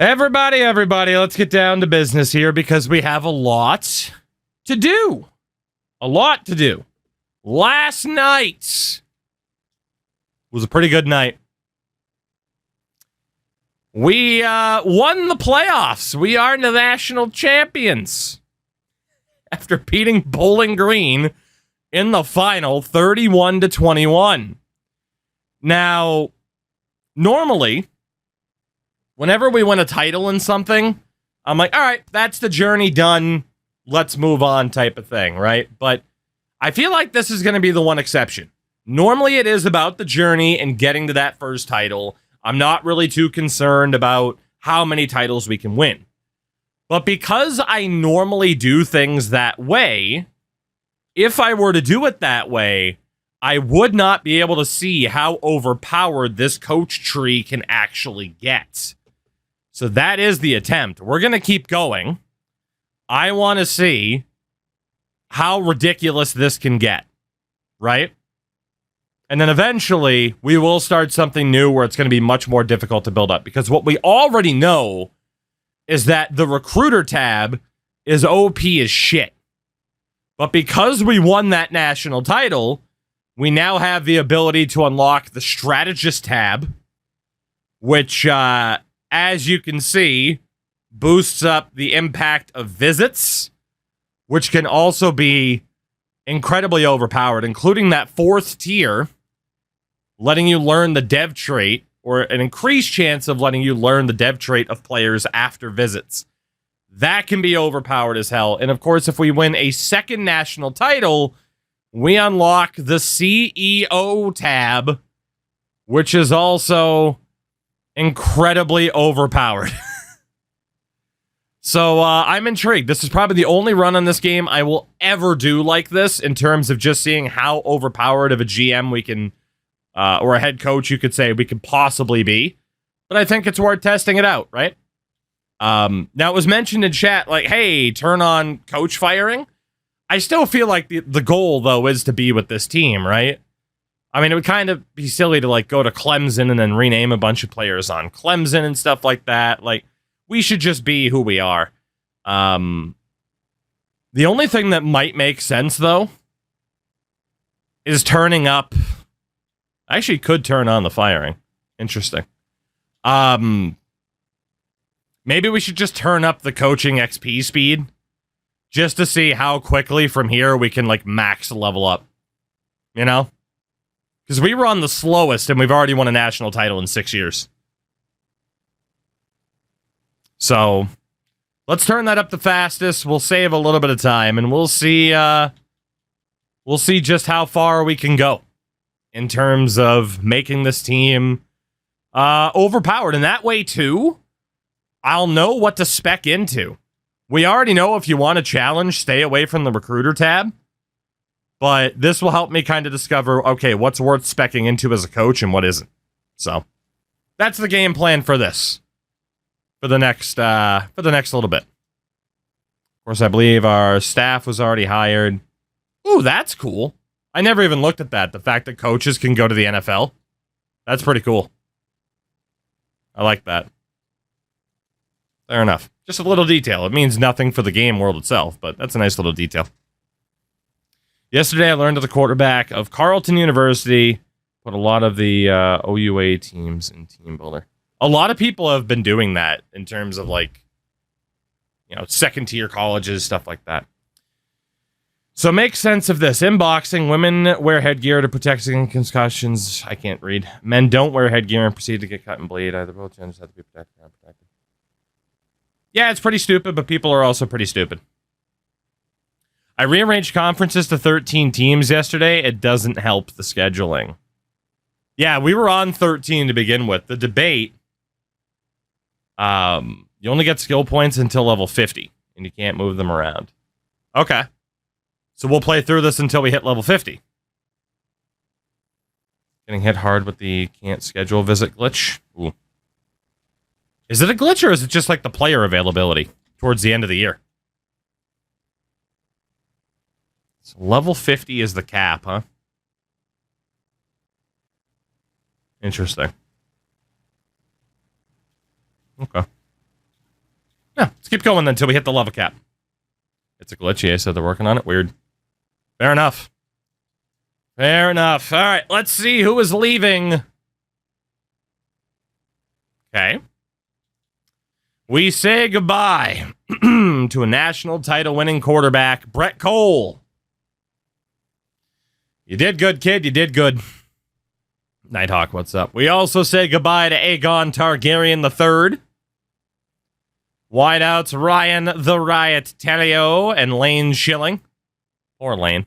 Everybody, let's get down to business here because we have a lot to do. Last night was a pretty good night. We won the playoffs. We are the national champions after beating Bowling Green in the final 31-21. Now, normally, whenever we win a title in something, I'm like, all right, that's the journey done. Let's move on type of thing, right? But I feel like this is going to be the one exception. Normally, it is about the journey and getting to that first title. I'm not really too concerned about how many titles we can win. But because I normally do things that way, if I were to do it that way, I would not be able to see how overpowered this coach tree can actually get. So that is the attempt. We're going to keep going. I want to see how ridiculous this can get, right? And then eventually, we will start something new where it's going to be much more difficult to build up. Because what we already know is that the recruiter tab is OP as shit. But because we won that national title, we now have the ability to unlock the strategist tab, which, as you can see, boosts up the impact of visits, which can also be incredibly overpowered, including that fourth tier, letting you learn the dev trait, or an increased chance of letting you learn the dev trait of players after visits. That can be overpowered as hell. And of course, if we win a second national title, we unlock the CEO tab, which is also incredibly overpowered. So I'm intrigued. This is probably the only run on this game I will ever do like this in terms of just seeing how overpowered of a GM we can, or a head coach, you could say, we could possibly be. But I think it's worth testing it out, right? Now, it was mentioned in chat, like, hey, turn on coach firing. I still feel like the goal, though, is to be with this team, right? I mean, it would kind of be silly to, like, go to Clemson and then rename a bunch of players on Clemson and stuff like that. Like, we should just be who we are. The only thing that might make sense, though, is turning up... I actually could turn on the firing. Interesting. Maybe we should just turn up the coaching XP speed just to see how quickly from here we can, like, max level up. You know? Because we were on the slowest and we've already won a national title in 6 years. So, let's turn that up the fastest. We'll save a little bit of time and we'll see just how far we can go in terms of making this team overpowered. And that way, too, I'll know what to spec into. We already know if you want a challenge, stay away from the recruiter tab. But this will help me kind of discover, okay, what's worth speccing into as a coach and what isn't. So, that's the game plan for this. For the next little bit. Of course, I believe our staff was already hired. Ooh, that's cool. I never even looked at that. The fact that coaches can go to the NFL. That's pretty cool. I like that. Fair enough. Just a little detail. It means nothing for the game world itself, but that's a nice little detail. Yesterday, I learned that the quarterback of Carleton University put a lot of the OUA teams in TeamBuilder. A lot of people have been doing that in terms of, like, you know, second-tier colleges, stuff like that. So make sense of this. In boxing, women wear headgear to protect against concussions. I can't read. Men don't wear headgear and proceed to get cut and bleed. Either both genders have to be protected or unprotected. Yeah, it's pretty stupid, but people are also pretty stupid. I rearranged conferences to 13 teams yesterday. It doesn't help the scheduling. Yeah, we were on 13 to begin with. The debate, you only get skill points until level 50, and you can't move them around. Okay. So we'll play through this until we hit level 50. Getting hit hard with the can't schedule visit glitch. Ooh. Is it a glitch or is it just like the player availability towards the end of the year? So level 50 is the cap, huh? Interesting. Okay. keep going then until we hit the level cap. It's a glitch. Yeah, so they're working on it. Weird. Fair enough. Fair enough. All right, let's see who is leaving. Okay. We say goodbye to a national title winning quarterback, Brett Cole. You did good, kid. You did good. Nighthawk, what's up? We also say goodbye to Aegon Targaryen III. Wideouts Ryan the Riot Telio and Lane Schilling. Poor Lane.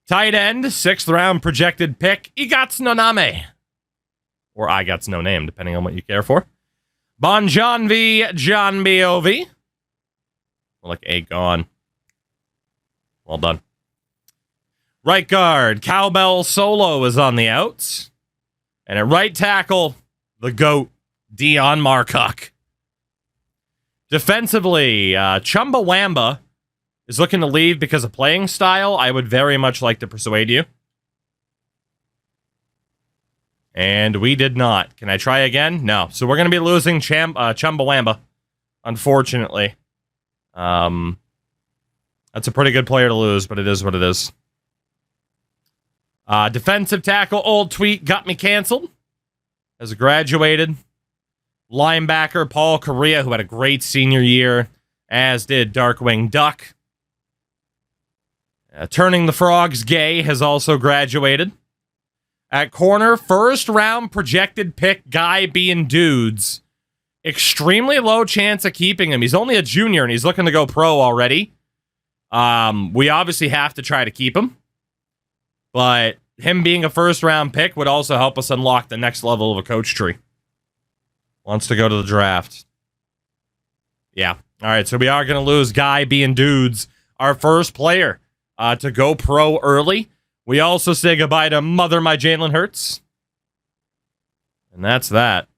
Tight end, 6th round projected pick, Igats no Name. Or Igats no Name, depending on what you care for. Bon Jovi, John B.O.V. Like Aegon. Well done. Right guard, Cowbell Solo is on the outs. And at right tackle, the GOAT, Dion Marcock. Defensively, Chumbawamba is looking to leave because of playing style. I would very much like to persuade you. And we did not. Can I try again? No. So we're going to be losing Chumbawamba, unfortunately. That's a pretty good player to lose, but it is what it is. Defensive tackle, Old Tweet got me canceled. Has graduated. Linebacker, Paul Correa, who had a great senior year, as did Darkwing Duck. Turning the Frogs Gay has also graduated. At corner, 1st round projected pick, Guy being Dudes. Extremely low chance of keeping him. He's only a junior and he's looking to go pro already. We obviously have to try to keep him. But him being a 1st round pick would also help us unlock the next level of a coach tree. Wants to go to the draft. Yeah. All right, so we are going to lose Guy being Dudes, our first player to go pro early. We also say goodbye to Mother My Jalen Hurts. And that's that.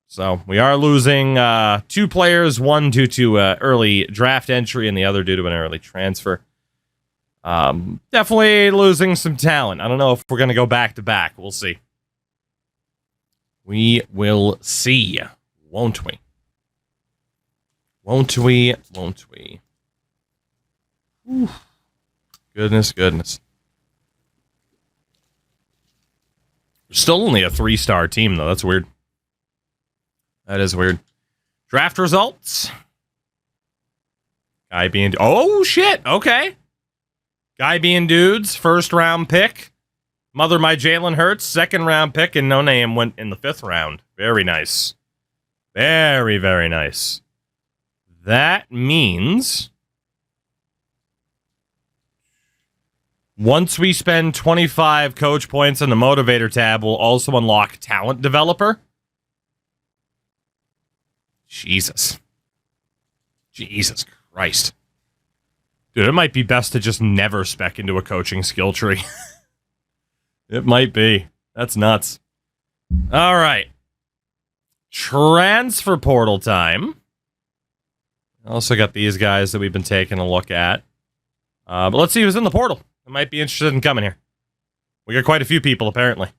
So we are losing 2 players, one due to early draft entry and the other due to an early transfer. Definitely losing some talent. I don't know if we're going to go back to back. We'll see. We will see, won't we? Won't we? Won't we? Whew. Goodness. We're still only a 3-star team, though. That's weird. That is weird. Draft results. Guy being... Oh, shit. Okay. Guy being Dudes, 1st round pick. Mother My Jalen Hurts, 2nd round pick, and No Name went in the 5th round. Very nice. Very, very nice. That means... once we spend 25 coach points in the motivator tab, we'll also unlock talent developer. Jesus Christ. Dude, it might be best to just never spec into a coaching skill tree. It might be. That's nuts. All right. Transfer portal time. Also got these guys that we've been taking a look at. But let's see who's in the portal. I might be interested in coming here. We got quite a few people, apparently.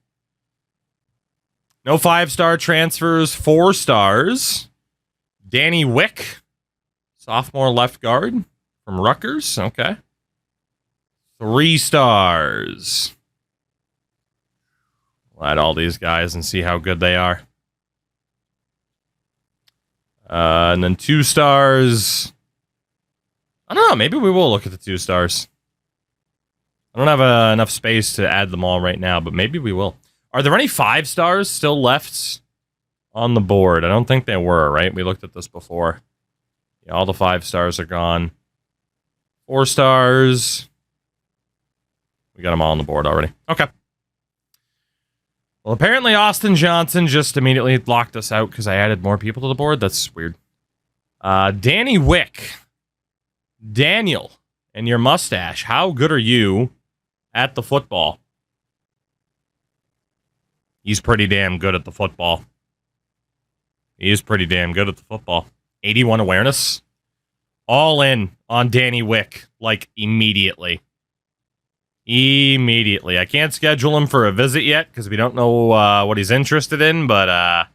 No 5-star transfers, 4 stars. Danny Wick, sophomore left guard from Rutgers. Okay. 3 stars. We'll add all these guys and see how good they are. And then 2 stars. I don't know. Maybe we will look at the 2 stars. I don't have enough space to add them all right now, but maybe we will. Are there any 5 stars still left on the board? I don't think there were, right? We looked at this before. Yeah, all the 5 stars are gone. 4 stars. We got them all on the board already. Okay. Well, apparently Austin Johnson just immediately locked us out because I added more people to the board. That's weird. Danny Wick. Daniel, and your mustache. How good are you at the football? He's pretty damn good at the football. He is pretty damn good at the football. 81 awareness. All in on Danny Wick, like, immediately. Immediately. I can't schedule him for a visit yet, because we don't know what he's interested in, but,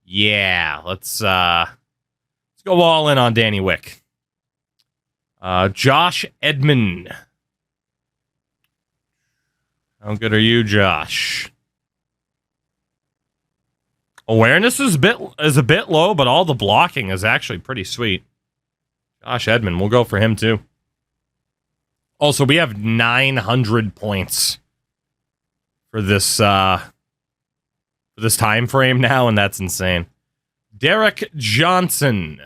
yeah, let's go go all in on Danny Wick. Josh Edmond. How good are you, Josh? Awareness is a bit low, but all the blocking is actually pretty sweet. Josh Edmond, we'll go for him too. Also, we have 900 points for this time frame now, and that's insane. Derek Johnson.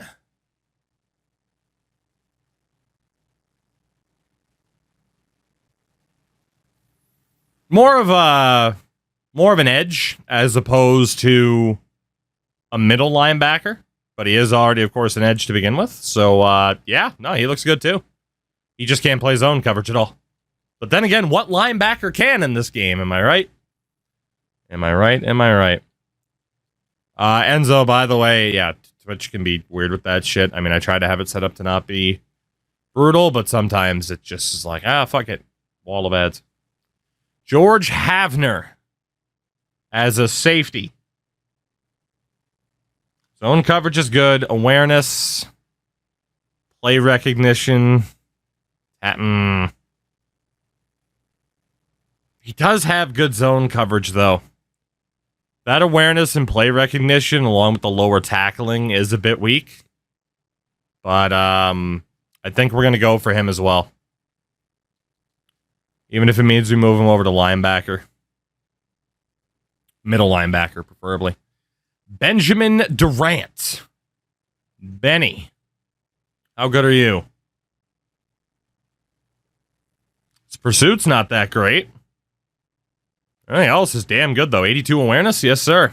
More of an edge as opposed to a middle linebacker, but he is already, of course, an edge to begin with. So, yeah, no, he looks good too. He just can't play zone coverage at all. But then again, what linebacker can in this game? Am I right? Am I right? Enzo, by the way, yeah, Twitch can be weird with that shit. I mean, I try to have it set up to not be brutal, but sometimes it just is like, fuck it. Wall of ads. George Havner as a safety. Zone coverage is good. Awareness. Play recognition. He does have good zone coverage, though. That awareness and play recognition, along with the lower tackling, is a bit weak. But I think we're going to go for him as well. Even if it means we move him over to linebacker. Middle linebacker, preferably. Benjamin Durant. Benny. How good are you? His pursuit's not that great. Everything else is damn good, though. 82 awareness? Yes, sir.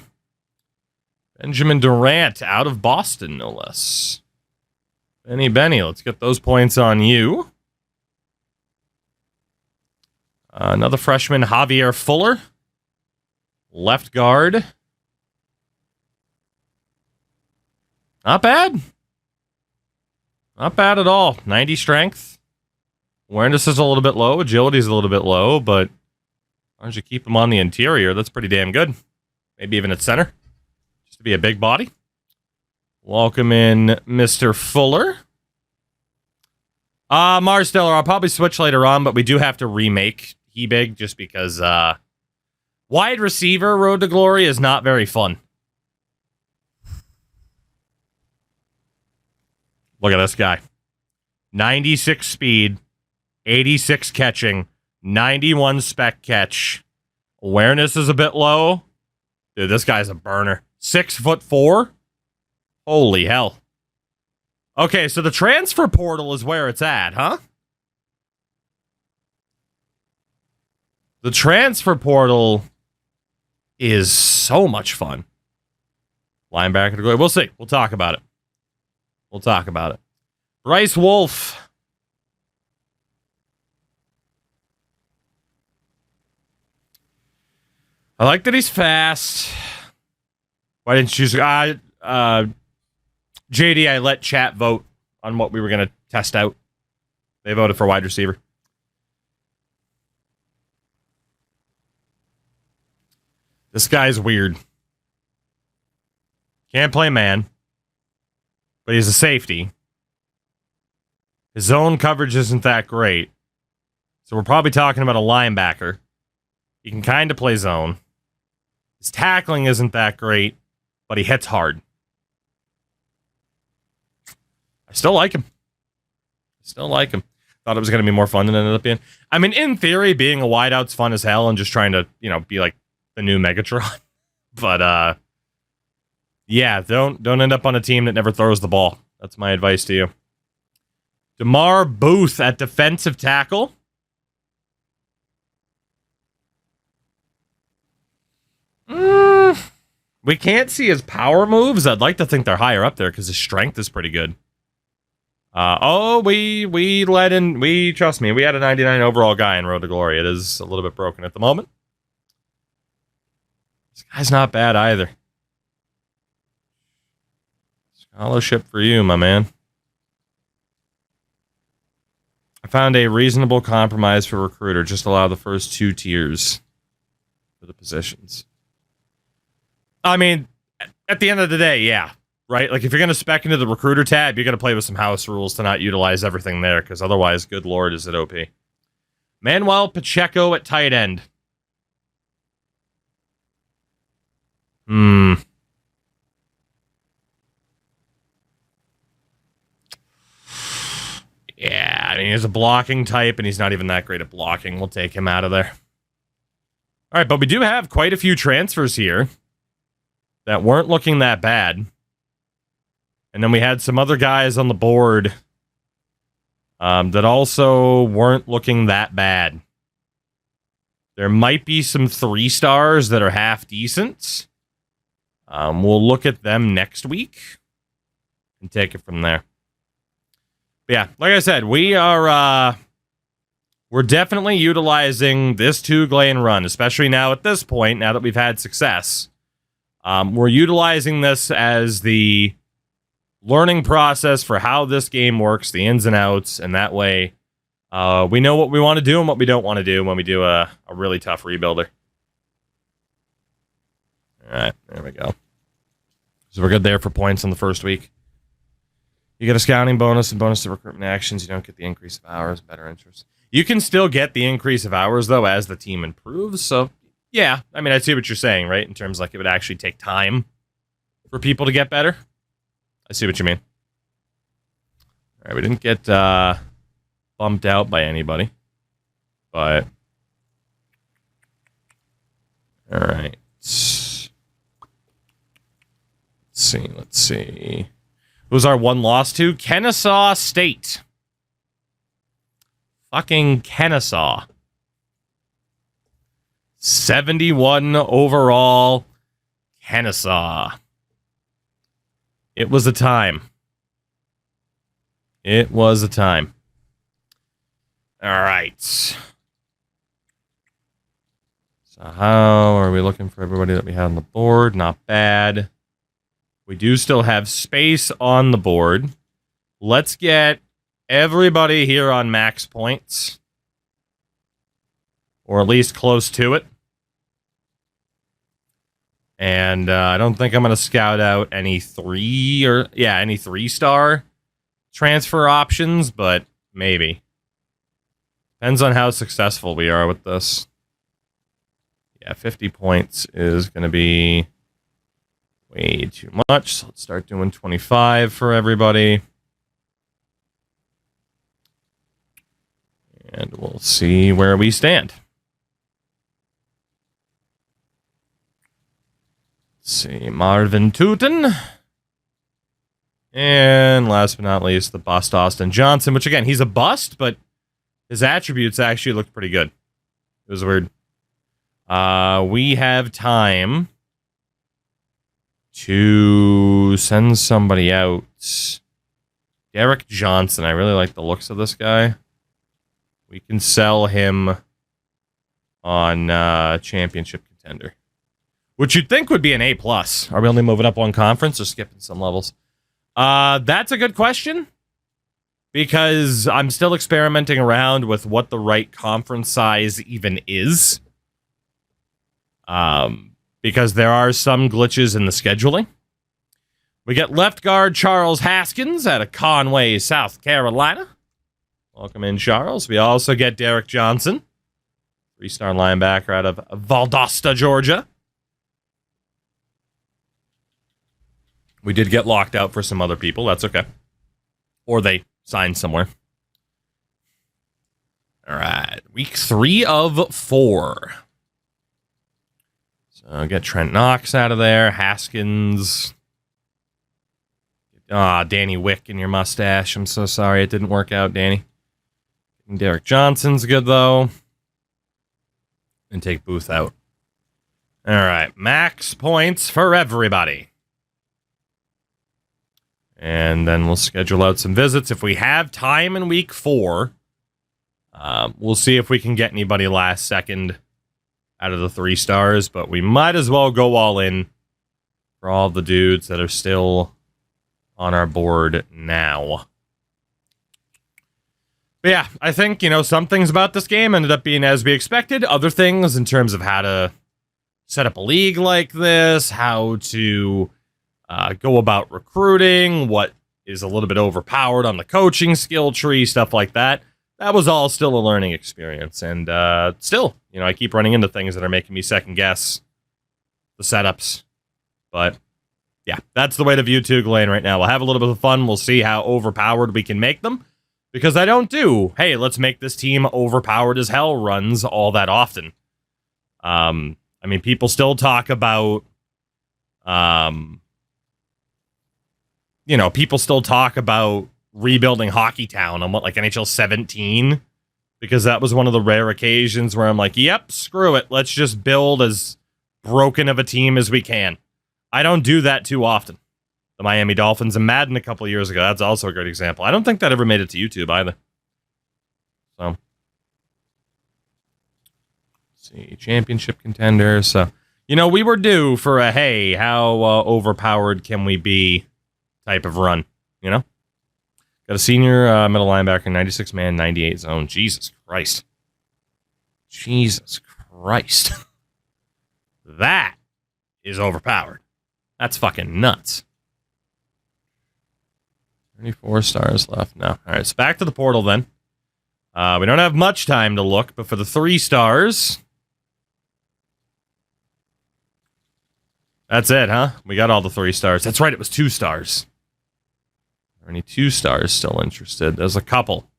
Benjamin Durant out of Boston, no less. Benny, let's get those points on you. Another freshman, Javier Fuller. Left guard. Not bad. Not bad at all. 90 strength. Awareness is a little bit low. Agility is a little bit low, but as long as you keep him on the interior, that's pretty damn good. Maybe even at center. Just to be a big body. Welcome in Mr. Fuller. Mars Stellar, I'll probably switch later on, but we do have to remake He-Big just because wide receiver Road to Glory is not very fun. Look at this guy. 96 speed, 86 catching, 91 spec catch. Awareness is a bit low. Dude, this guy's a burner. 6'4". Holy hell. Okay, so the transfer portal is where it's at, huh? The transfer portal is so much fun. Linebacker to go. We'll see. We'll talk about it. Bryce Wolf. I like that he's fast. Why didn't you choose? JD, I let chat vote on what we were going to test out. They voted for wide receiver. This guy's weird. Can't play man, but he's a safety. His zone coverage isn't that great. So we're probably talking about a linebacker. He can kind of play zone. His tackling isn't that great, but he hits hard. I still like him. Thought it was going to be more fun than it ended up being. I mean, in theory, being a wideout's fun as hell and just trying to, be like the new Megatron. But, yeah, don't end up on a team that never throws the ball. That's my advice to you. DeMar Booth at defensive tackle. We can't see his power moves. I'd like to think they're higher up there because his strength is pretty good. We trust me, we had a 99 overall guy in Road to Glory. It is a little bit broken at the moment. This guy's not bad either. Scholarship for you, my man. I found a reasonable compromise for recruiter. Just allow the first 2 tiers for the positions. I mean, at the end of the day, yeah. right? Like, if you're going to spec into the recruiter tab, you're going to play with some house rules to not utilize everything there, because otherwise, good lord, is it OP. Manuel Pacheco at tight end. Yeah, I mean, he's a blocking type, and he's not even that great at blocking. We'll take him out of there. All right, but we do have quite a few transfers here that weren't looking that bad. And then we had some other guys on the board that also weren't looking that bad. There might be some 3-stars that are half decent. We'll look at them next week and take it from there. But yeah, like I said, we're definitely utilizing this TOUGLANE run, especially now at this point, now that we've had success. We're utilizing this as the learning process for how this game works, the ins and outs, and that way we know what we want to do and what we don't want to do when we do a really tough rebuilder. All right, there we go. So we're good there for points on the first week. You get a scouting bonus and bonus to recruitment actions. You don't get the increase of hours, better interest. You can still get the increase of hours, though, as the team improves. So, yeah, I mean, I see what you're saying, right? In terms like it would actually take time for people to get better. I see what you mean. All right, we didn't get bumped out by anybody. But, all right. Let's see. Who's our one loss to? Kennesaw State. Fucking Kennesaw. 71 overall. Kennesaw. It was a time. It was a time. All right. So how are we looking for everybody that we had on the board? Not bad. We do still have space on the board. Let's get everybody here on max points. Or at least close to it. And I don't think I'm going to scout out any 3-star transfer options, but maybe. Depends on how successful we are with this. Yeah, 50 points is going to be way too much. So let's start doing 25 for everybody. And we'll see where we stand. Let's see, Marvin Tootin. And last but not least, the bust Austin Johnson, which again, he's a bust, but his attributes actually looked pretty good. It was weird. We have time to send somebody out. Derek Johnson. I really like the looks of this guy. We can sell him on Championship Contender, which you'd think would be an A+. Are we only moving up one conference or skipping some levels? That's a good question, because I'm still experimenting around with what the right conference size even is. Because there are some glitches in the scheduling. We get left guard Charles Haskins out of Conway, South Carolina. Welcome in, Charles. We also get Derek Johnson, 3-star linebacker out of Valdosta, Georgia. We did get locked out for some other people. That's okay. Or they signed somewhere. All right. Week 3 of 4. So get Trent Knox out of there. Haskins. Danny Wick in your mustache. I'm so sorry it didn't work out, Danny. Derek Johnson's good, though. And take Booth out. All right. Max points for everybody. And then we'll schedule out some visits. If we have time in week 4, we'll see if we can get anybody last second out of the 3 stars. But we might as well go all in for all the dudes that are still on our board now. But yeah, I think, some things about this game ended up being as we expected. Other things in terms of how to set up a league like this, how to go about recruiting, what is a little bit overpowered on the coaching skill tree, stuff like that. That was all still a learning experience. And still, I keep running into things that are making me second guess the setups. But yeah, that's the way to view TOUGLANE right now. We'll have a little bit of fun. We'll see how overpowered we can make them. Because I don't do, hey, let's make this team overpowered as hell runs all that often. People still talk about, people still talk about rebuilding Hockey Town on NHL 17, because that was one of the rare occasions where I'm like, yep, screw it. Let's just build as broken of a team as we can. I don't do that too often. The Miami Dolphins and Madden a couple of years ago, that's also a great example. I don't think that ever made it to YouTube either. So, let's see, championship contender. So, we were due for a, hey, how overpowered can we be type of run, Got a senior middle linebacker, 96-man, 98 zone. Jesus Christ. Jesus Christ. That is overpowered. That's fucking nuts. 34 stars left. No. All right, so back to the portal then. We don't have much time to look, but for the 3 stars... That's it, huh? We got all the 3 stars. That's right, it was 2 stars. Are any 2 stars still interested? There's a couple.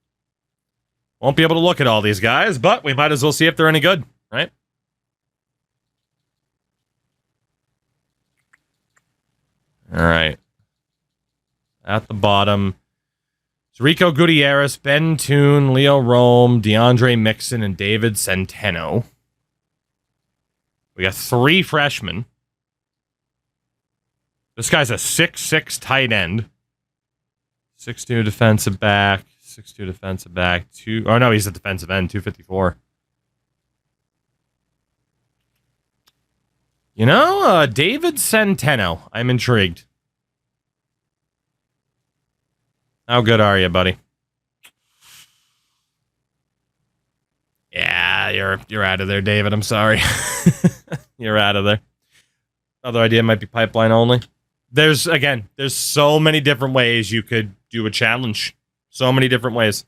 Won't be able to look at all these guys, but we might as well see if they're any good, right? All right. At the bottom, it's Rico Gutierrez, Ben Toon, Leo Rome, DeAndre Mixon, and David Centeno. We got 3 freshmen. This guy's a 6'6" tight end. 6'2" defensive back. 6'2" defensive back. Oh, no, he's a defensive end. 254. David Centeno. I'm intrigued. How good are you, buddy? Yeah, you're out of there, David. I'm sorry. You're out of there. Other idea might be pipeline only. There's so many different ways you could do a challenge. So many different ways.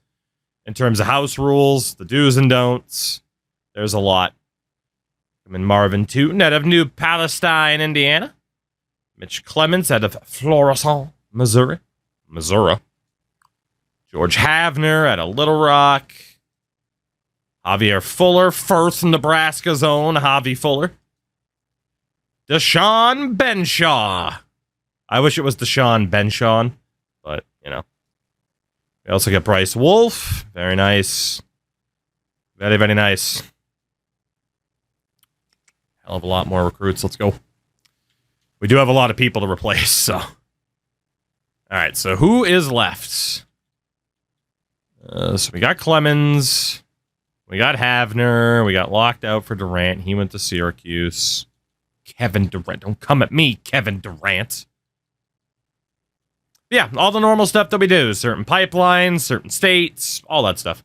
In terms of house rules, the do's and don'ts. There's a lot. I'm in Marvin Tootin out of New Palestine, Indiana. Mitch Clements out of Florissant, Missouri. George Havner out of Little Rock. Javier Fuller, Firth, Nebraska zone. Javi Fuller. Deshaun Benshaw. I wish it was Deshaun Benshaw, but, We also got Bryce Wolf. Very nice. Very, very nice. Hell of a lot more recruits. Let's go. We do have a lot of people to replace, so. All right, so who is left? So we got Clemens. We got Havner. We got locked out for Durant. He went to Syracuse. Kevin Durant. Don't come at me, Kevin Durant. Yeah, all the normal stuff that we do. Certain pipelines, certain states, all that stuff.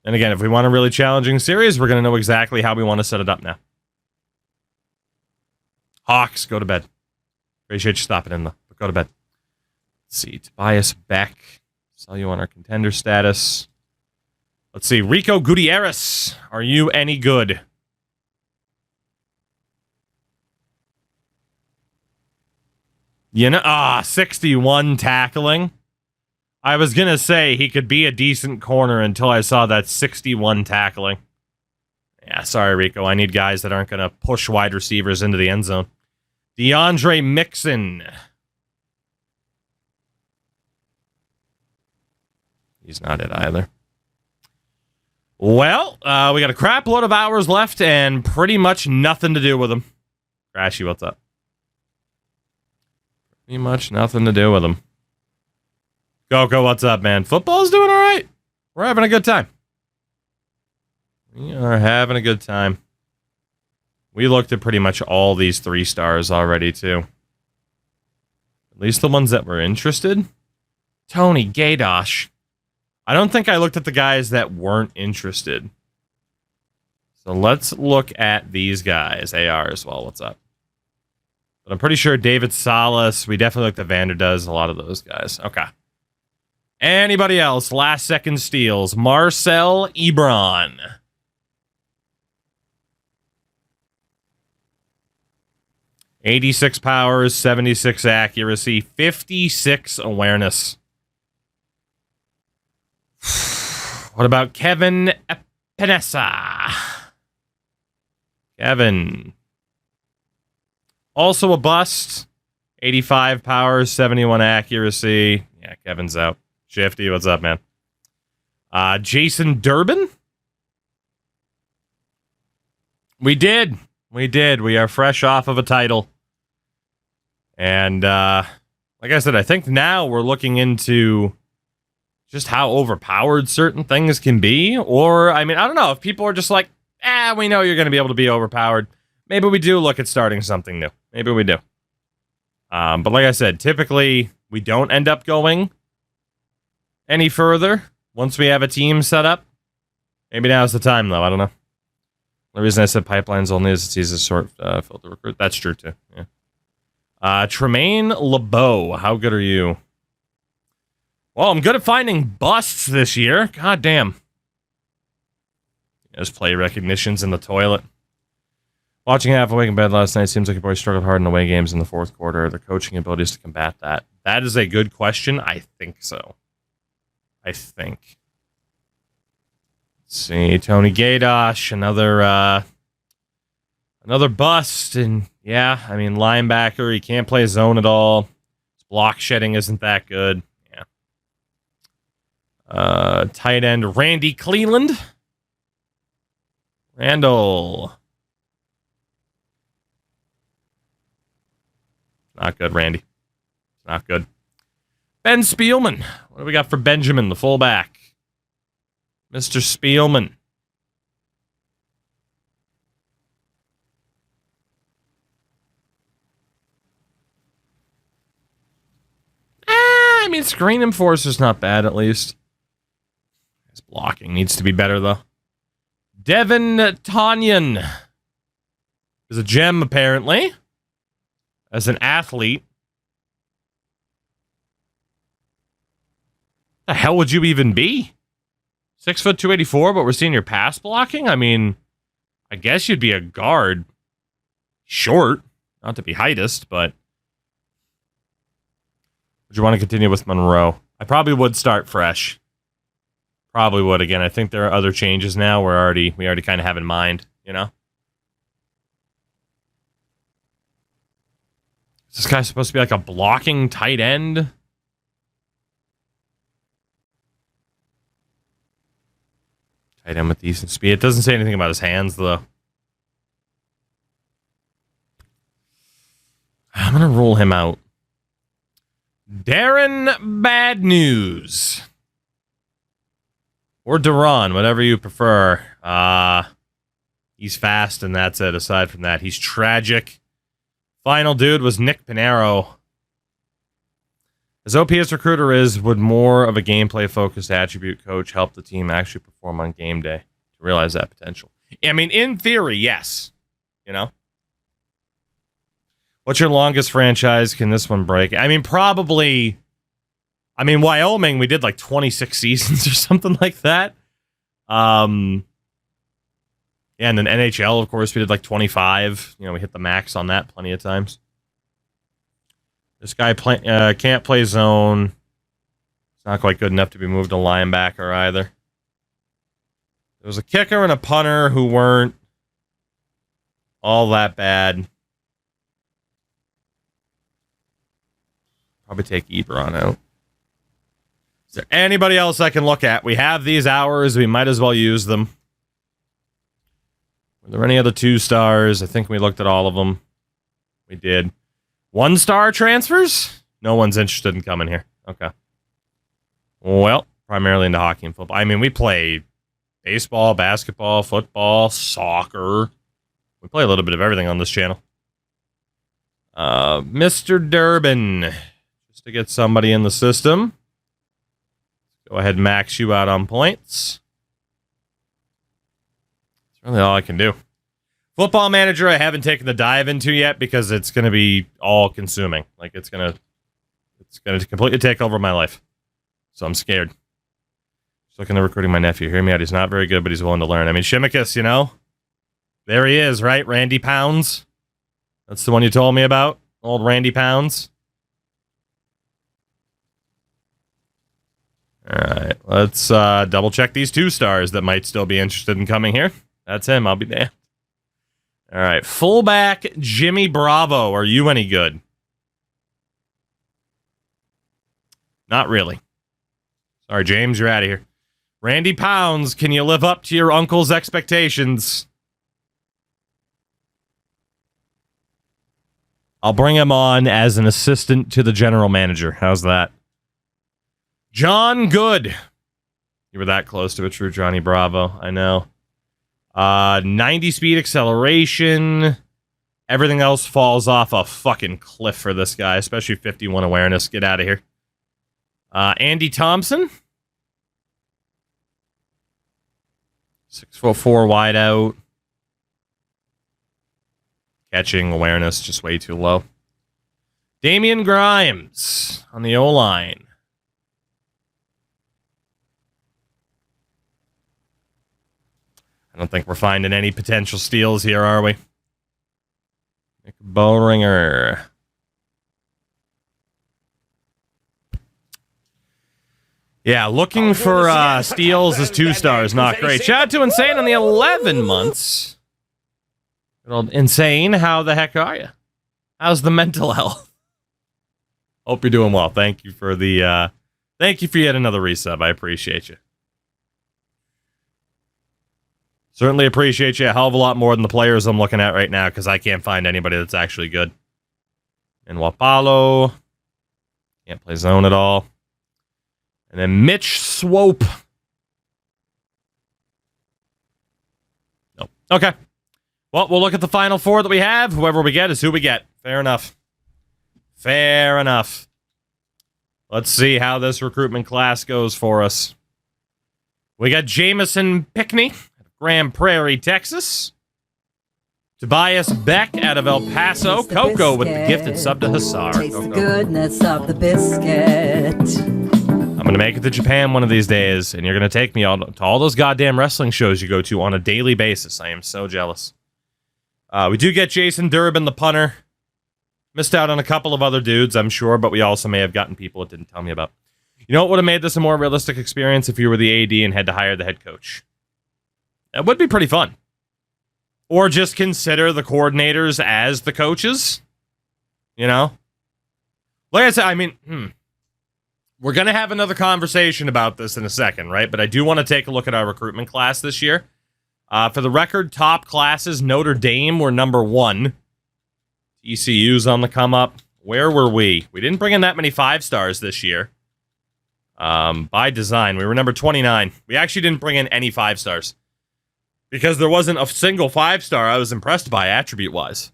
And again, if we want a really challenging series, we're going to know exactly how we want to set it up now. Hawks, go to bed. Appreciate you stopping in, though. But go to bed. Let's see. Tobias Beck. Sell you on our contender status. Let's see. Rico Gutierrez. Are you any good? 61 tackling. I was going to say he could be a decent corner until I saw that 61 tackling. Yeah, sorry, Rico. I need guys that aren't going to push wide receivers into the end zone. DeAndre Mixon. He's not it either. Well, we got a crap load of hours left and pretty much nothing to do with him. Crashy, what's up? Pretty much nothing to do with him. Coco, what's up, man? Football's doing all right. We're having a good time. We are having a good time. We looked at pretty much all these 3 stars already, too. At least the ones that were interested. Tony Gaydosh. I don't think I looked at the guys that weren't interested. So let's look at these guys. AR as well. What's up? But I'm pretty sure David Salas, we definitely like the Vander does, a lot of those guys. Okay. Anybody else? Last second steals. Marcel Ebron. .86 power, 76 accuracy, 56 awareness. What about Kevin Epinesa? Kevin. Also a bust. 85 power, 71 accuracy. Yeah, Kevin's out. Shifty, what's up, man? Jason Durbin? We did. We are fresh off of a title. And, like I said, I think now we're looking into just how overpowered certain things can be. Or, I mean, I don't know. If people are just like, we know you're going to be able to be overpowered. Maybe we do look at starting something new. Maybe we do. But like I said, typically we don't end up going any further once we have a team set up. Maybe now's the time, though. I don't know. The reason I said pipelines only is it's easy to sort filter recruit. That's true, too. Yeah. Tremaine LeBeau, how good are you? Well, I'm good at finding busts this year. God damn. There's play recognitions in the toilet. Watching half awake in bed last night, seems like your boy struggled hard in away games in the fourth quarter. The coaching abilities to combat that. That is a good question. I think so. I think. Let's see. Tony Gadosh, another bust. And yeah, I mean, linebacker, he can't play zone at all. His block shedding isn't that good. Yeah. Tight end, Randy Cleveland. Randall. Not good, Randy. Not good. Ben Spielman. What do we got for Benjamin, the fullback? Mr. Spielman. I mean, Screen Enforcer's not bad, at least. His blocking needs to be better, though. Devin Tanyan is a gem, apparently. As an athlete. The hell would you even be? 6 foot 284, but we're seeing your pass blocking? I mean, I guess you'd be a guard. Short. Not to be heightest, but... Would you want to continue with Monroe? I probably would start fresh. Probably would. Again, I think there are other changes now we already kind of have in mind, you know? Is this guy supposed to be like a blocking tight end? Tight end with decent speed. It doesn't say anything about his hands, though. I'm going to rule him out. Darren Bad News. Or Duran, whatever you prefer. He's fast, and that's it. Aside from that, he's tragic. Final dude was Nick Pinero. As OP as recruiter is, would more of a gameplay-focused attribute coach help the team actually perform on game day to realize that potential? I mean, in theory, yes. You know? What's your longest franchise? Can this one break? I mean, probably... I mean, Wyoming, we did like 26 seasons or something like that. Yeah, and then NHL, of course, we did like 25. You know, we hit the max on that plenty of times. This guy can't play zone. It's not quite good enough to be moved to linebacker either. There was a kicker and a punter who weren't all that bad. Probably take Ebron out. Is there anybody else I can look at? We have these hours. We might as well use them. Were there any other 2-stars? I think we looked at all of them. We did. 1-star transfers? No one's interested in coming here. Okay. Well, primarily into hockey and football. I mean, we play baseball, basketball, football, soccer. We play a little bit of everything on this channel. Mr. Durbin. Just to get somebody in the system. Go ahead and max you out on points. That's really all I can do. Football Manager, I haven't taken the dive into yet because it's going to be all consuming. Like, it's going to completely take over my life. So I'm scared. Just looking at recruiting my nephew. Hear me out. He's not very good, but he's willing to learn. I mean, Shimmikus, you know? There he is, right? Randy Pounds. That's the one you told me about. Old Randy Pounds. All right. Let's double check these 2 stars that might still be interested in coming here. That's him. I'll be damned. All right. Fullback Jimmy Bravo. Are you any good? Not really. Sorry, James. You're out of here. Randy Pounds, can you live up to your uncle's expectations? I'll bring him on as an assistant to the general manager. How's that? John Good. You were that close to a true Johnny Bravo. I know. 90 speed acceleration. Everything else falls off a fucking cliff for this guy, especially 51 awareness. Get out of here. Andy Thompson. 6'4" wide out. Catching awareness just way too low. Damian Grimes on the O-line. I don't think we're finding any potential steals here, are we? Nick Bowringer. Yeah, looking for steals as 2 stars. Not great. Shout out to Insane on the 11 months. Good old Insane, how the heck are you? How's the mental health? Hope you're doing well. Thank you for the thank you for yet another resub. I appreciate you. Certainly appreciate you a hell of a lot more than the players I'm looking at right now because I can't find anybody that's actually good. And Wapalo. Can't play zone at all. And then Mitch Swope. Nope. Okay. Well, we'll look at the final 4 that we have. Whoever we get is who we get. Fair enough. Fair enough. Let's see how this recruitment class goes for us. We got Jamison Pickney, Grand Prairie, Texas. Tobias Beck out of El Paso. Coco with the gifted sub to Hussar. Taste the goodness of the biscuit. I'm going to make it to Japan one of these days, and you're going to take me to all those goddamn wrestling shows you go to on a daily basis. I am so jealous. We do get Jason Durbin, the punter. Missed out on a couple of other dudes, I'm sure, but we also may have gotten people it didn't tell me about. You know what would have made this a more realistic experience if you were the AD and had to hire the head coach? That would be pretty fun. Or just consider the coordinators as the coaches. You know? Like I said, I mean, we're going to have another conversation about this in a second, right? But I do want to take a look at our recruitment class this year. For the record, top classes, Notre Dame were number 1. ECU's on the come up. Where were we? We didn't bring in that many 5-stars this year. By design, we were number 29. We actually didn't bring in any 5-stars. Because there wasn't a single 5-star I was impressed by attribute-wise.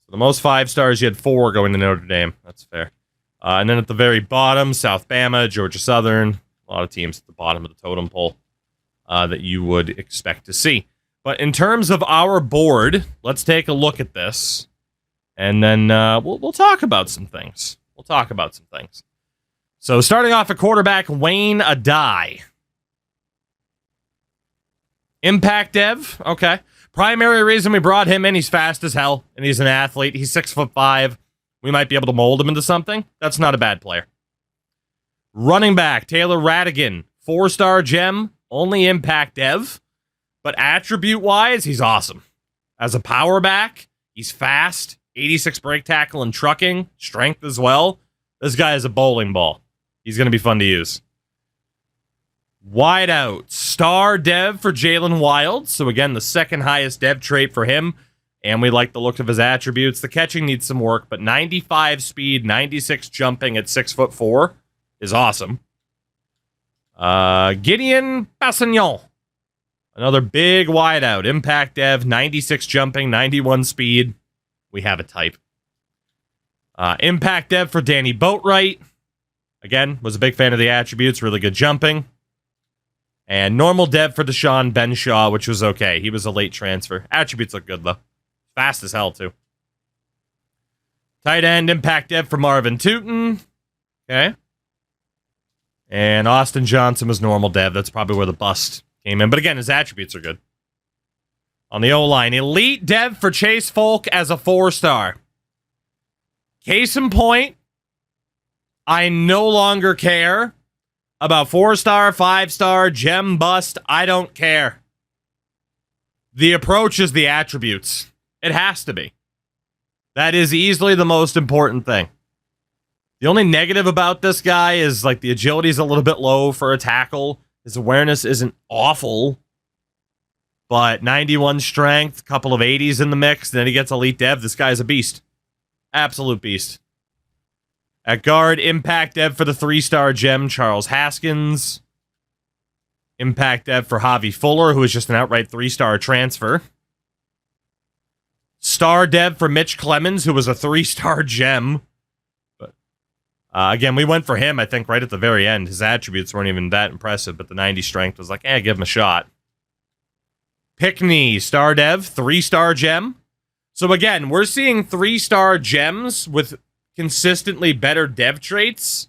So the most 5-stars, you had 4 going to Notre Dame. That's fair. And then at the very bottom, South Bama, Georgia Southern. A lot of teams at the bottom of the totem pole that you would expect to see. But in terms of our board, let's take a look at this. And then we'll talk about some things. So starting off at quarterback, Wayne Adai. Impact Dev, okay. Primary reason we brought him in, he's fast as hell, and he's an athlete. He's 6'5". We might be able to mold him into something. That's not a bad player. Running back, Taylor Radigan. 4-star gem, only impact dev. But attribute-wise, he's awesome. As a power back, he's fast. 86 break tackle and trucking. Strength as well. This guy is a bowling ball. He's going to be fun to use. Wide out. Star dev for Jalen Wild. So again, the second highest dev trait for him. And we like the look of his attributes. The catching needs some work, but 95 speed, 96 jumping at 6'4" is awesome. Gideon Bassignon. Another big wideout. Impact dev, 96 jumping, 91 speed. We have a type. Impact dev for Danny Boatwright. Again, was a big fan of the attributes. Really good jumping. And normal dev for Deshaun Benshaw, which was okay. He was a late transfer. Attributes look good, though. Fast as hell, too. Tight end impact dev for Marvin Tootin. Okay. And Austin Johnson was normal dev. That's probably where the bust came in. But again, his attributes are good. On the O-line, elite dev for Chase Folk as a 4-star. Case in point, I no longer care about 4-star, 5-star, gem bust. I don't care. The approach is the attributes. It has to be. That is easily the most important thing. The only negative about this guy is like the agility is a little bit low for a tackle. His awareness isn't awful. But 91 strength, couple of 80s in the mix, then he gets elite dev. This guy's a beast. Absolute beast. At guard, impact dev for the 3-star gem, Charles Haskins. Impact dev for Javi Fuller, who is just an outright 3-star transfer. Star dev for Mitch Clemens, who was a 3-star gem. But again, we went for him, I think, right at the very end. His attributes weren't even that impressive, but the 90 strength was like, give him a shot. Pickney, star dev, 3-star gem. So again, we're seeing 3-star gems with consistently better dev traits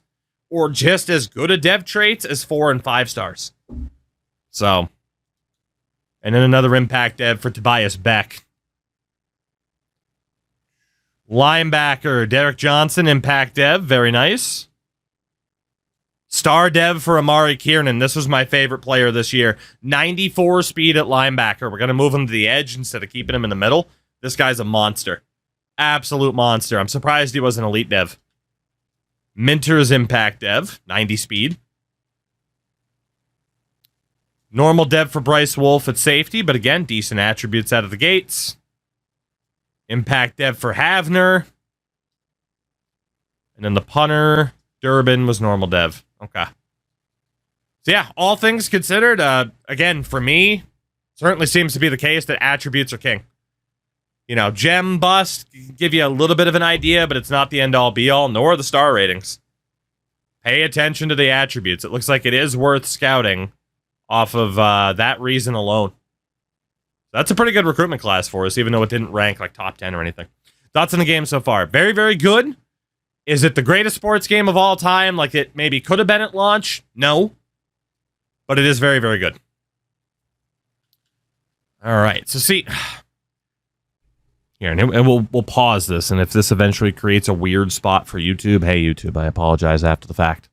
or just as good a dev traits as 4 and 5 stars. So, and then another impact dev for Tobias Beck. Linebacker, Derek Johnson, impact dev, very nice. Star dev for Amari Kiernan. This was my favorite player this year. 94 speed at linebacker. We're going to move him to the edge instead of keeping him in the middle. This guy's a monster. Absolute monster. I'm surprised he was an elite dev. Minter's impact dev, 90 speed. Normal dev for Bryce Wolf at safety, but again, decent attributes out of the gates. Impact dev for Havner. And then the punter, Durbin, was normal dev. Okay. So yeah, all things considered, again, for me, certainly seems to be the case that attributes are king. You know, gem bust, give you a little bit of an idea, but it's not the end-all be-all, nor the star ratings. Pay attention to the attributes. It looks like it is worth scouting off of that reason alone. That's a pretty good recruitment class for us, even though it didn't rank like top 10 or anything. Thoughts on the game so far? Very, very good. Is it the greatest sports game of all time, like it maybe could have been at launch? No. But it is very, very good. All right, so see... Here, and we'll pause this, and if this eventually creates a weird spot for YouTube, hey YouTube, I apologize after the fact.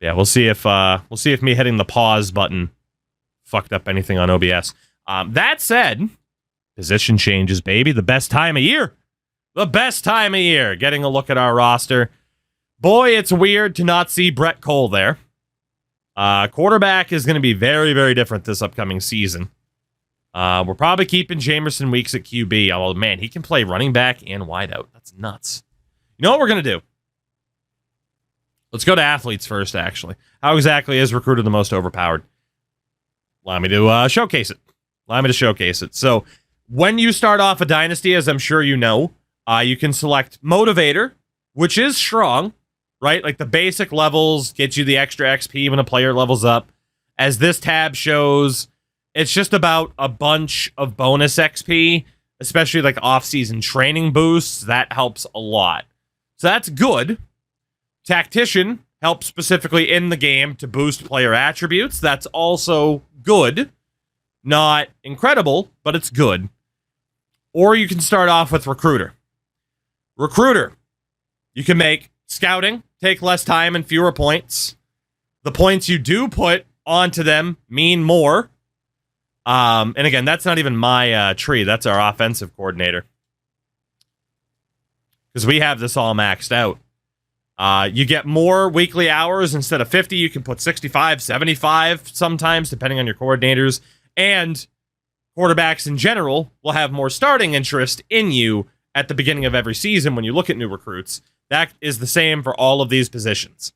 Yeah, we'll see if me hitting the pause button fucked up anything on OBS. That said, position changes, baby. The best time of year. The best time of year. Getting a look at our roster. Boy, it's weird to not see Brett Cole there. Quarterback is going to be very, very different this upcoming season. We're probably keeping Jamerson Weeks at QB. Oh, man, he can play running back and wideout. That's nuts. You know what we're going to do? Let's go to athletes first, actually. How exactly is recruited the most overpowered? Allow me to showcase it. Allow me to showcase it. So, when you start off a dynasty, as I'm sure you know, you can select Motivator, which is strong, right? Like the basic levels get you the extra XP when a player levels up. As this tab shows... It's just about a bunch of bonus XP, especially like off-season training boosts. That helps a lot. So that's good. Tactician helps specifically in the game to boost player attributes. That's also good. Not incredible, but it's good. Or you can start off with Recruiter. Recruiter. You can make scouting take less time and fewer points. The points you do put onto them mean more. And again, that's not even my tree. That's our offensive coordinator. Because we have this all maxed out. You get more weekly hours. Instead of 50, you can put 65, 75 sometimes, depending on your coordinators. And quarterbacks in general will have more starting interest in you at the beginning of every season when you look at new recruits. That is the same for all of these positions.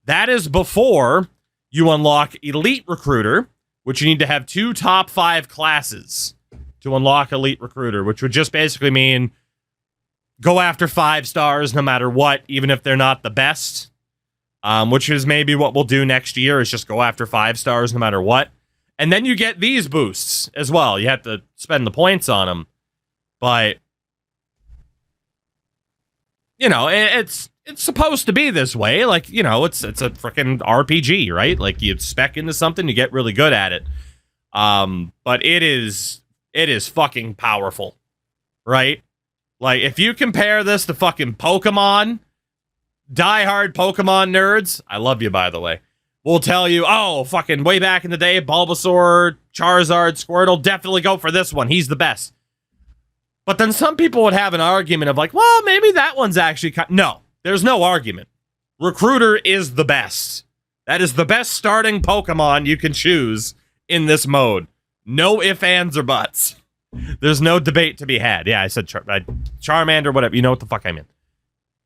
That is before you unlock Elite Recruiter, which you need to have 2 top 5 classes to unlock Elite Recruiter, which would just basically mean go after 5 stars no matter what, even if they're not the best. which is maybe what we'll do next year is just go after 5 stars no matter what. And then you get these boosts as well. You have to spend the points on them. But, you know, it's supposed to be this way. Like, you know, it's a freaking RPG, right? Like, you spec into something, you get really good at it. But it is fucking powerful, right? Like, if you compare this to fucking Pokemon, diehard Pokemon nerds, I love you, by the way, will tell you, oh, fucking way back in the day, Bulbasaur, Charizard, Squirtle, definitely go for this one. He's the best. But then some people would have an argument of like, well, maybe that one's actually... No, there's no argument. Recruiter is the best. That is the best starting Pokemon you can choose in this mode. No ifs, ands, or buts. There's no debate to be had. Yeah, I said Charmander, whatever. You know what the fuck I mean.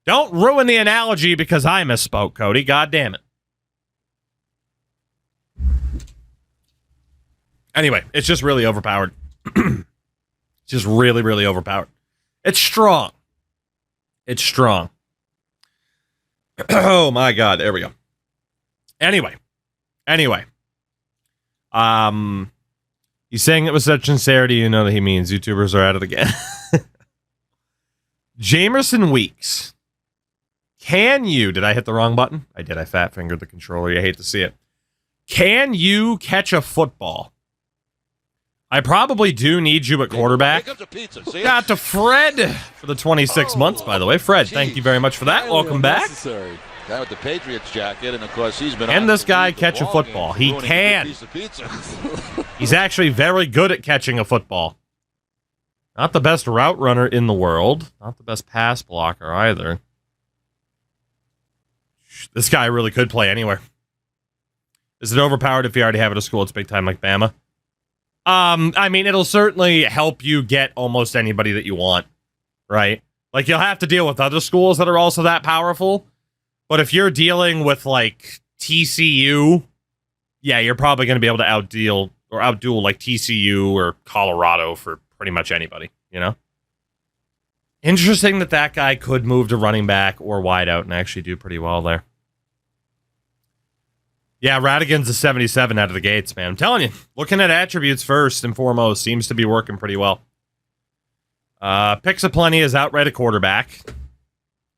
Don't ruin the analogy because I misspoke, Cody. God damn it. Anyway, it's just really overpowered. Just really, really overpowered. It's strong. It's strong. Oh my god, there we go. Anyway. He's saying it with such sincerity, you know that he means YouTubers are at it again. Jamerson Weeks. Can you... Did I hit the wrong button? I did. I fat fingered the controller. You hate to see it. Can you catch a football? I probably do need you at quarterback. Got to Fred for the 26 months, by the way. Fred, thank you very much for that. Welcome back. Guy with the Patriots jacket, and of course he's been. Can this guy catch a football? He can. He's actually very good at catching a football. Not the best route runner in the world. Not the best pass blocker either. This guy really could play anywhere. Is it overpowered if you already have it at school? It's big time like Bama. I mean, it'll certainly help you get almost anybody that you want, right? Like, you'll have to deal with other schools that are also that powerful. But if you're dealing with, like, TCU, yeah, you're probably going to be able to outduel, like, TCU or Colorado for pretty much anybody, you know? Interesting that guy could move to running back or wideout and actually do pretty well there. Yeah, Radigan's a 77 out of the gates, man. I'm telling you, looking at attributes first and foremost seems to be working pretty well. Picks Aplenty is outright a quarterback.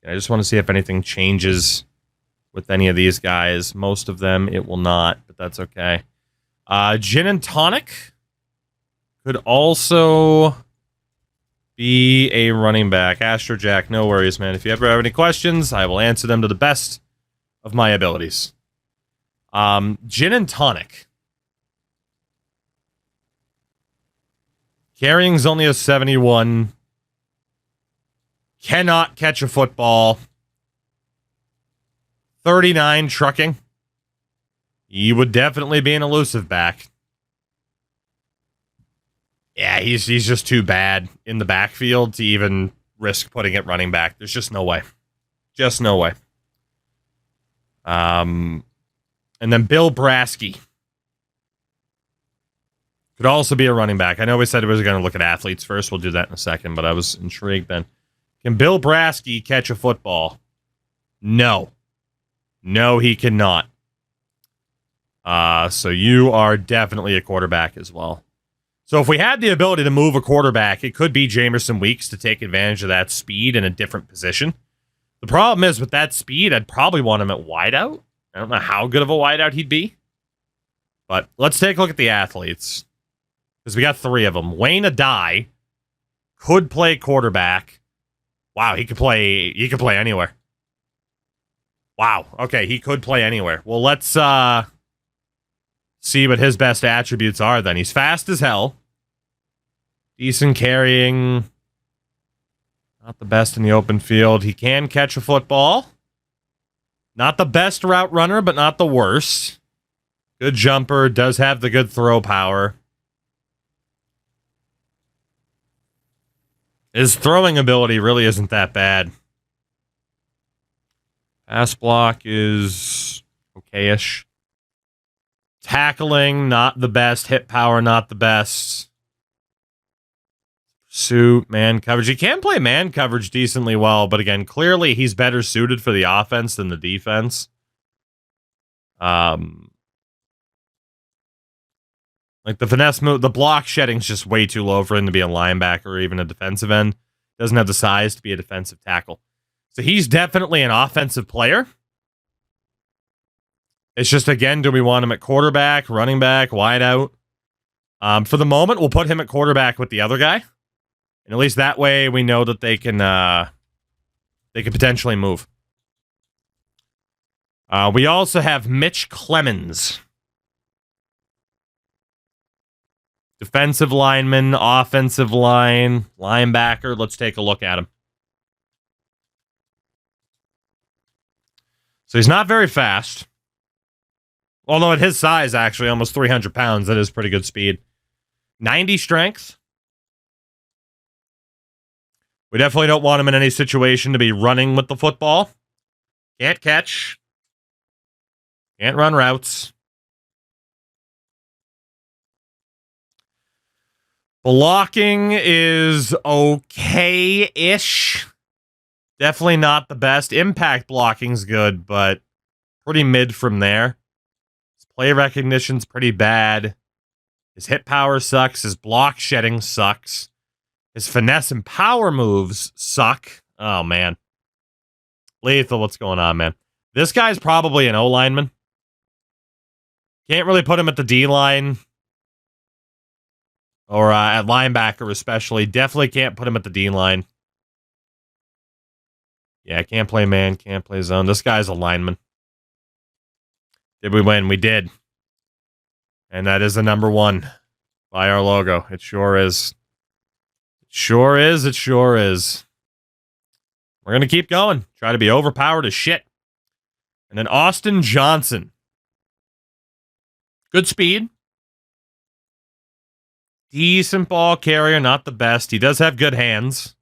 I just want to see if anything changes with any of these guys. Most of them, it will not, but that's okay. Gin and Tonic could also be a running back. Astro Jack, no worries, man. If you ever have any questions, I will answer them to the best of my abilities. Gin and Tonic. Carrying's only a 71. Cannot catch a football. 39 trucking. He would definitely be an elusive back. Yeah, he's just too bad in the backfield to even risk putting it running back. There's just no way. Just no way. And then Bill Brasky could also be a running back. I know we said we were going to look at athletes first. We'll do that in a second, but I was intrigued then. Can Bill Brasky catch a football? No. No, he cannot. So you are definitely a quarterback as well. So if we had the ability to move a quarterback, it could be Jamerson Weeks to take advantage of that speed in a different position. The problem is with that speed, I'd probably want him at wideout. I don't know how good of a wideout he'd be. But let's take a look at the athletes. Because we got 3 of them. Wayne Adai could play quarterback. Wow, he could play anywhere. Wow. Okay, he could play anywhere. Well, let's see what his best attributes are then. He's fast as hell. Decent carrying. Not the best in the open field. He can catch a football. Not the best route runner, but not the worst. Good jumper. Does have the good throw power. His throwing ability really isn't that bad. Pass block is okay-ish. Tackling, not the best. Hit power, not the best. Suit, man coverage. He can play man coverage decently well, but again, clearly he's better suited for the offense than the defense. Like the finesse move, the block shedding's just way too low for him to be a linebacker or even a defensive end. Doesn't have the size to be a defensive tackle. So he's definitely an offensive player. It's just, again, do we want him at quarterback, running back, wide out? For the moment, we'll put him at quarterback with the other guy. And at least that way we know that they can potentially move. We also have Mitch Clemens. Defensive lineman, offensive line, linebacker. Let's take a look at him. So he's not very fast. Although at his size, actually, almost 300 pounds, that is pretty good speed. 90 strength. We definitely don't want him in any situation to be running with the football. Can't catch. Can't run routes. Blocking is okay-ish. Definitely not the best. Impact blocking's good, but pretty mid from there. His play recognition's pretty bad. His hit power sucks. His block shedding sucks. His finesse and power moves suck. Oh, man. Lethal, what's going on, man? This guy's probably an O-lineman. Can't really put him at the D-line. Or at linebacker especially. Definitely can't put him at the D-line. Yeah, can't play man, can't play zone. This guy's a lineman. Did we win? We did. And that is the number one by our logo. It sure is. It sure is. It sure is. We're going to keep going. Try to be overpowered as shit. And then Austin Johnson. Good speed. Decent ball carrier, not the best. He does have good hands.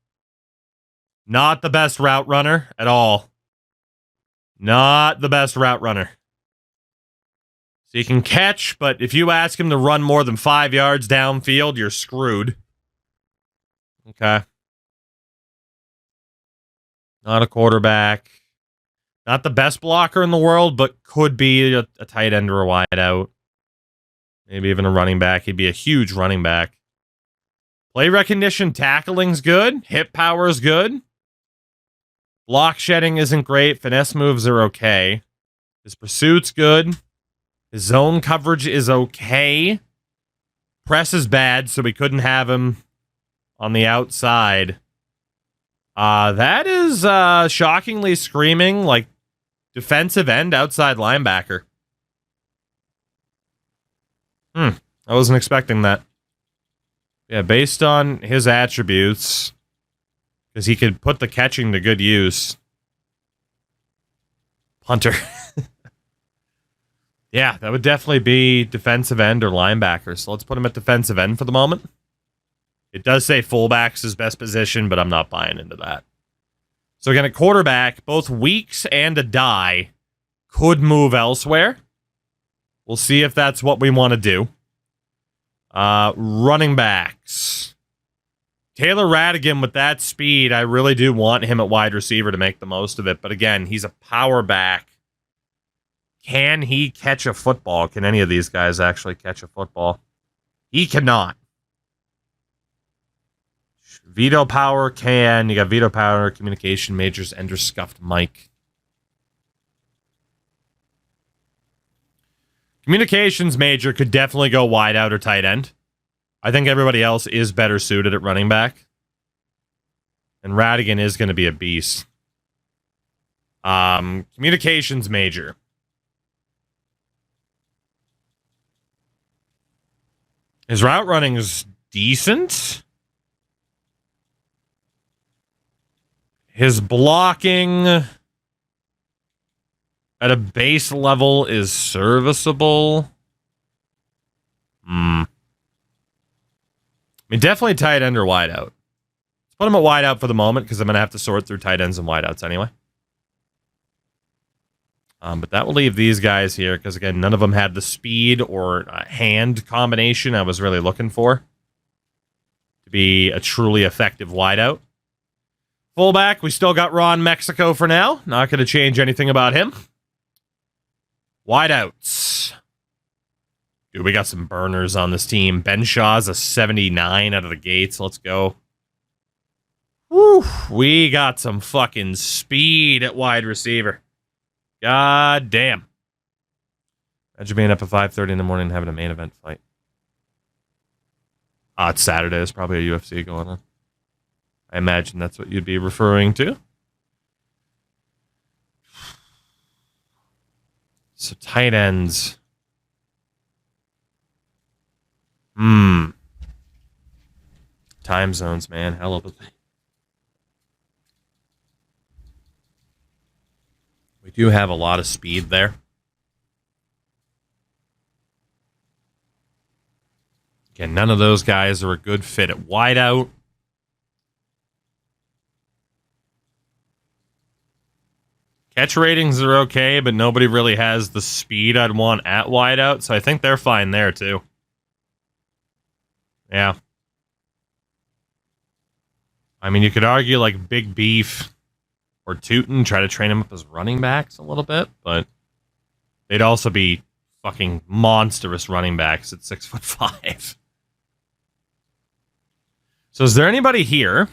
Not the best route runner at all. Not the best route runner. So he can catch, but if you ask him to run more than 5 yards downfield, you're screwed. Okay. Not a quarterback. Not the best blocker in the world, but could be a tight end or a wide out. Maybe even a running back. He'd be a huge running back. Play recognition, tackling's good. Hip power is good. Block shedding isn't great. Finesse moves are okay. His pursuit's good. His zone coverage is okay. Press is bad, so we couldn't have him on the outside. That is shockingly screaming like defensive end, outside linebacker. I wasn't expecting that. Yeah, based on his attributes, because he could put the catching to good use. Punter. Yeah, that would definitely be defensive end or linebacker. So let's put him at defensive end for the moment. It does say fullback's his best position, but I'm not buying into that. So again, at quarterback, both Weeks and Adai could move elsewhere. We'll see if that's what we want to do. Running backs. Taylor Radigan with that speed, I really do want him at wide receiver to make the most of it. But again, he's a power back. Can he catch a football? Can any of these guys actually catch a football? He cannot. Veto power can. You got veto power, communication majors, Ender scuffed Mike. Communications major could definitely go wide out or tight end. I think everybody else is better suited at running back. And Radigan is going to be a beast. Communications major. His route running is decent. His blocking at a base level is serviceable. I mean, definitely tight end or wide out. Let's put him at wide out for the moment because I'm going to have to sort through tight ends and wide outs anyway. But that will leave these guys here because, again, none of them had the speed or hand combination I was really looking for to be a truly effective wide out. Fullback, we still got Ron Mexico for now. Not going to change anything about him. Wideouts. Dude, we got some burners on this team. Ben Shaw's a 79 out of the gates. Let's go. Woo. We got some fucking speed at wide receiver. God damn. Imagine being up at 5:30 in the morning and having a main event fight. It's Saturday. There's probably a UFC going on. I imagine that's what you'd be referring to. So tight ends. Time zones, man. Hell of a thing. We do have a lot of speed there. Again, none of those guys are a good fit at wideout. Catch ratings are okay, but nobody really has the speed I'd want at wideout, so I think they're fine there too. Yeah. I mean, you could argue like Big Beef or Tootin, try to train him up as running backs a little bit, but they'd also be fucking monstrous running backs at 6'5". So is there anybody here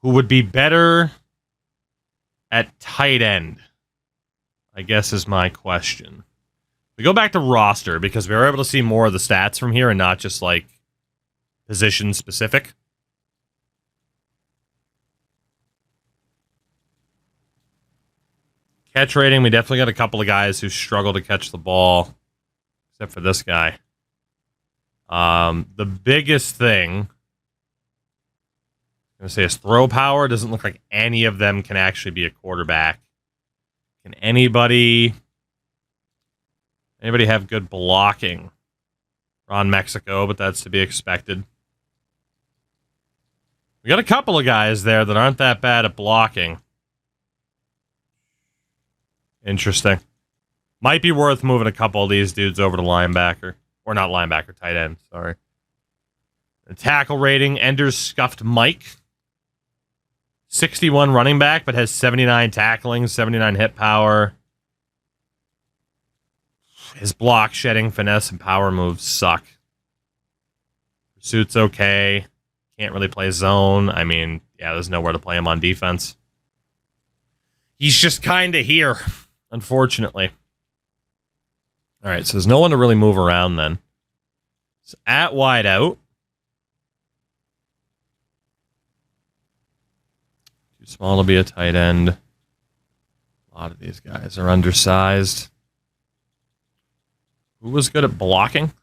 who would be better at tight end? I guess is my question. We go back to roster because we were able to see more of the stats from here and not just like position specific. Catch rating, we definitely got a couple of guys who struggle to catch the ball, except for this guy. The biggest thing I'm going to say is throw power. Doesn't look like any of them can actually be a quarterback. Can anybody have good blocking? We're on Mexico, but that's to be expected. We got a couple of guys there that aren't that bad at blocking. Interesting. Might be worth moving a couple of these dudes over to linebacker. Or not linebacker, tight end, sorry. The tackle rating, Ender's Scuffed Mike. 61 running back, but has 79 tackling, 79 hit power. His block, shedding, finesse, and power moves suck. Pursuit's okay. Can't really play zone. I mean, yeah, there's nowhere to play him on defense. He's just kind of here, unfortunately. All right, so there's no one to really move around then. So at wideout. Too small to be a tight end. A lot of these guys are undersized. Who was good at blocking?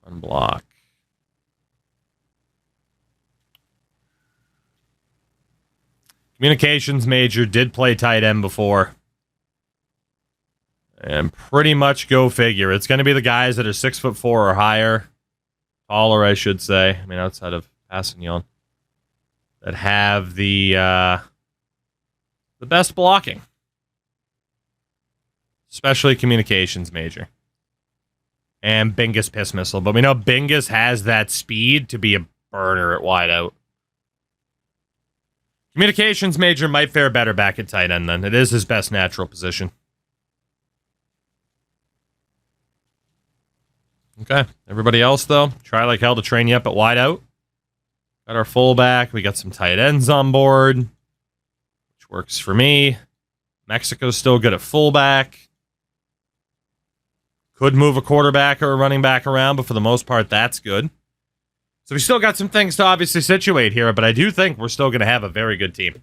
Unblock. Communications major, did play tight end before. And pretty much go figure. It's going to be the guys that are 6'4" or higher. Taller, I should say. I mean, outside of Passignon. That have the best blocking. Especially communications major. And Bingus Piss Missile. But we know Bingus has that speed to be a burner at wideout. Communications major might fare better back at tight end then. It is his best natural position. Okay. Everybody else, though, try like hell to train you up at wideout. Got our fullback. We got some tight ends on board, which works for me. Mexico's still good at fullback. Could move a quarterback or a running back around, but for the most part, that's good. So we still got some things to obviously situate here, but I do think we're still going to have a very good team.